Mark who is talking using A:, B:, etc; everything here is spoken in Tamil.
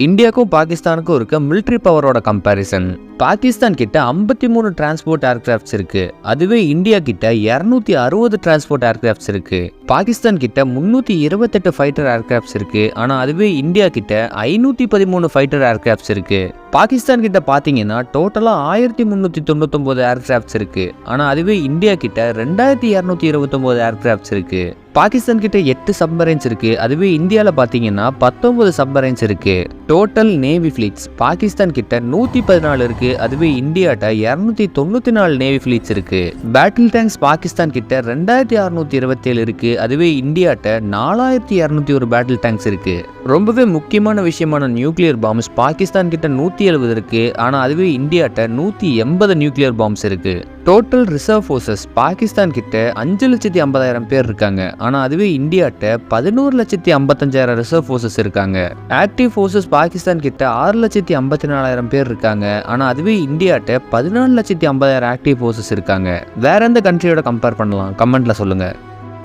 A: இந்தியாவுக்கும் பாகிஸ்தானுக்கும் இருக்க மிலிட்ரி பவரோட கம்பேரிசன். பாகிஸ்தான் கிட்ட 53 டிரான்ஸ்போர்ட் ஏர்கிராஃப்ட்ஸ் இருக்கு. அதுவே இந்தியா கிட்ட 260 டிரான்ஸ்போர்ட் ஏர்கிராஃப்ட்ஸ் இருக்கு. பாகிஸ்தான் கிட்ட 328 ஃபைட்டர் ஏர்கிராஃப்ட்ஸ் இருக்கு. ஆனா அதுவே இந்தியா கிட்ட 513 ஃபைட்டர் ஏர்கிராஃப்ட்ஸ் இருக்கு. பாகிஸ்தான் கிட்ட பாத்தீங்கன்னா டோட்டலா 1399 ஏர்கிராஃப்ட்ஸ் இருக்கு. ஆனா அதுவே இந்தியா கிட்ட 2229 ஏர்கிராஃப்ட்ஸ் இருக்கு. பாகிஸ்தான் கிட்ட 8 சப்மரைன்ஸ் இருக்கு. அதுவே இந்தியாவில் பார்த்தீங்கன்னா 19 சப்மரைன்ஸ் இருக்கு. டோட்டல் நேவி ஃபிளீட்ஸ் பாகிஸ்தான் கிட்ட 114 இருக்கு. அதுவே இந்தியாட்ட 294 நேவி ஃபிளீட்ஸ் இருக்கு. பேட்டில் டேங்க்ஸ் பாகிஸ்தான் கிட்ட 2627 இருக்கு. அதுவே இந்தியாட்ட 4201 பேட்டில் டேங்க்ஸ் இருக்கு. ரொம்பவே முக்கியமான விஷயமான நியூக்ளியர் பாம்ஸ் பாகிஸ்தான் கிட்ட 170 இருக்கு. ஆனா அதுவே இந்தியாட்ட 180 நியூக்ளியர் பாம்ஸ் இருக்கு. டோட்டல் ரிசர்வ் ஃபோர்ஸஸ் பாகிஸ்தான் கிட்ட 5,50,000 பேர் இருக்காங்க. ஆனா அதுவே இந்தியாட்ட 11,55,000 ரிசர்வ் ஃபோர்ஸஸ் இருக்காங்க. ஆக்டிவ் ஃபோர்ஸஸ் பாகிஸ்தான் கிட்ட 6,54,000 பேர் இருக்காங்க. ஆனா அதுவே இந்தியாட்ட 14,50,000 ஆக்டிவ் ஃபோர்ஸஸ் இருக்காங்க. வேற எந்த கண்ட்ரியோட கம்பேர் பண்ணலாம் கமெண்ட்ல சொல்லுங்க.